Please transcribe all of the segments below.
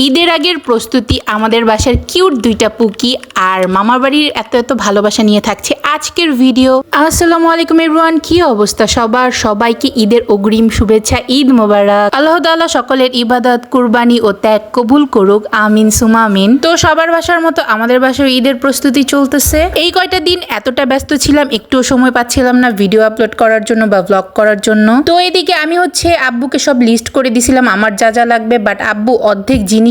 ঈদের আগের প্রস্তুতি, আমাদের বাসার কিউট দুইটা পুকি আর মামার বাড়ির এত এত ভালোবাসা নিয়ে থাকছে আজকের ভিডিও। আসসালামু আলাইকুম এভরিওয়ান, কি অবস্থা সবার? সবাইকে ঈদের অগ্রিম শুভেচ্ছা, ঈদ মোবারক। আল্লাহ তাআলা সকলের ইবাদত, কুরবানি ও ত্যাগ কবুল করুক, আমিন সুমা আমিন। তো সবার বাসার মতো আমাদের বাসায় ঈদের প্রস্তুতি চলতেছে। এই কয়টা দিন এতটা ব্যস্ত ছিলাম, একটুও সময় পাচ্ছিলাম না ভিডিও আপলোড করার জন্য বা ব্লগ করার জন্য। তো এদিকে আমি আব্বুকে সব লিস্ট করে দিছিলাম আমার যা যা লাগবে, বাট আব্বু অর্ধেক জিনিসই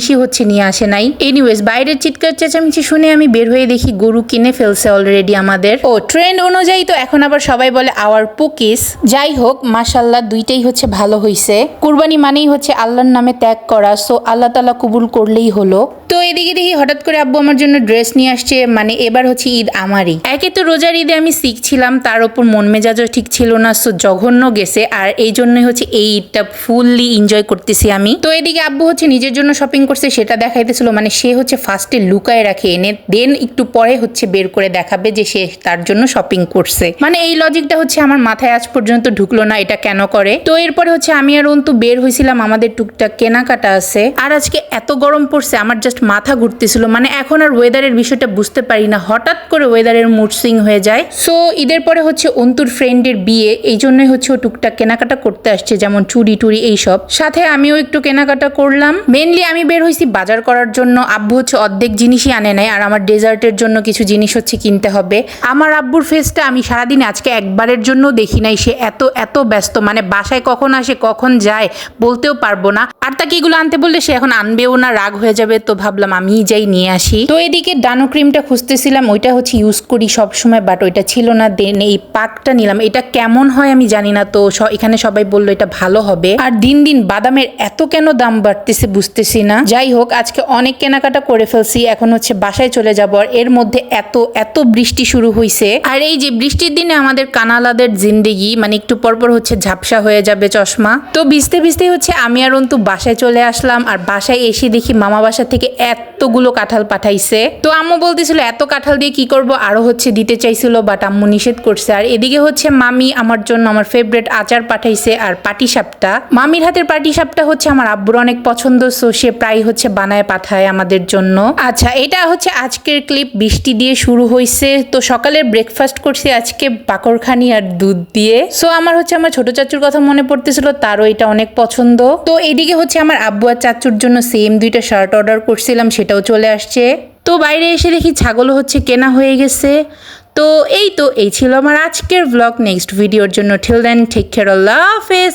নিয়ে আসে নাই। এনিওয়েজ, বাইরের চিৎকার চেঁচামেচি শুনে আমি বের হয়ে দেখি গরু কিনে ফেলছে অলরেডি আমাদের। ও ট্রেন্ড অনুযায়ী তো এখন আবার সবাই বলে আওয়ার পুকিস। যাই হোক, মাশাল্লাহ দুইটাই ভালো হইছে। কুরবানি মানেই আল্লাহর নামে ত্যাগ করা, সো আল্লাহ তাআলা কবুল করলেই হলো। তো এদিকে দেখি হঠাৎ করে আব্বু আমার জন্য ড্রেস নিয়ে আসছে, মানে এবার ঈদ আমারই। একে তো রোজার ঈদে আমি শিখছিলাম, তার উপর মন মেজাজও ঠিক ছিল না, সো জঘন্য গেছে। আর এই জন্যই এই ঈদটা ফুললি এনজয় করতেছি আমি। তো এদিকে আব্বু নিজের জন্য শপিং করছে, সেটা দেখাইতেছিল। মানে সে ফার্স্টে লুকায় রাখে এনে, দেন একটু পরে বের করে দেখাবে যে সে তার জন্য শপিং করছে। মানে এই লজিকটা আমার মাথায় আজ পর্যন্ত ঢুকলো না, এটা কেন করে। তো এরপরে আমি আর অন্তু বের হয়েছিলাম, আমাদের টুকটাক কেনাকাটা আছে। আর আজকে এত গরম পড়ছে, আমার জাস্ট মাথা ঘুরতেছিল। মানে এখন আর ওয়েদারের বিষয়টা বুঝতে পারি না, হঠাৎ করে ওয়েদারের মুড সুইং হয়ে যায়। সো ঈদের পরে অন্তুর ফ্রেন্ডের বিয়ে, এই জন্যই ও টুকটাক কেনাকাটা করতে আসছে, যেমন চুড়ি টুড়ি এইসব। সাথে আমিও একটু কেনাকাটা করলাম। মেনলি আমি বের হয়েছি বাজার করার জন্য। আব্বু অর্ধেক জিনিসই আনে নাই, আর আমার ডেজার্টের জন্য কিছু জিনিস কিনতে হবে। আমার আব্বুর ফেসটা আমি সারাদিন আজকে একবারের জন্য দেখি নাই, সে এত এত ব্যস্ত। মানে বাসায় কখন আসে কখন যায় বলতেও পারবো না। আর তাকে এগুলো আনতে বললে সে এখন আনবেও না, রাগ হয়ে যাবে। তো ভাবলাম আমিই যাই নিয়ে আসি। তো এদিকে ডানো ক্রিমটা খুঁজতেছিলাম, ওইটা ইউজ করি সবসময়, বাট ওইটা ছিল না। দেন এই পাকটা নিলাম, এটা কেমন হয় আমি জানি না। তো এখানে সবাই বললো এটা ভালো হবে। আর দিন দিন বাদামের এত কেন দাম বাড়তেছে বুঝতেছি না। যাই হোক, আজকে অনেক কেনাকাটা করে ফেলছি, এখন বাসায় চলে যাব। আর এর মধ্যে এত এত বৃষ্টি শুরু হয়েছে। আর এই যে বৃষ্টির দিনে আমাদের কানালাদের জিন্দেগি, মানে একটু পরপর ঝাপসা হয়ে যাবে চশমা। তো ভিজতে ভিজতে আমি আর অন্তু বাসায় চলে আসলাম। আর বাসায় এসে দেখি মামা বাসা থেকে এতগুলো কাঁঠাল পাঠাইছে। তো আম্মু বলতেছিল এত কাঁঠাল দিয়ে কি করব, আরো দিতে চাইছিল, বাট আম্মু নিষেধ করছে। আর এদিকে মামি আমার জন্য আমার ফেভারিট আচার পাঠাইছে, আর পাটিসাপটা। মামির হাতের পাটিসাপটা আমার আব্বুর অনেক পছন্দ, সো সে প্রায় বানায় পাঠায় আমাদের জন্য। আচ্ছা, এটা আজকের ক্লিপ। বৃষ্টি দিয়ে শুরু হয়েছে। তো সকালের ব্রেকফাস্ট করছি আজকে বাকরখানি আর দুধ দিয়ে। সো আমার আমার ছোট চাচুর কথা মনে পড়তেছিল, তারও এটা অনেক পছন্দ। তো এদিকে আমার আব্বু আর চাচুর জন্য সেম দুইটা শার্ট অর্ডার করছিলাম, সেটাও চলে আসছে। তো বাইরে এসে দেখি ছাগলও কেনা হয়ে গেছে। তো এই ছিল আমার আজকের ব্লগ। নেক্সট ভিডিওর জন্য টিল দেন টেক কেয়ার, আল্লাহ হাফেজ।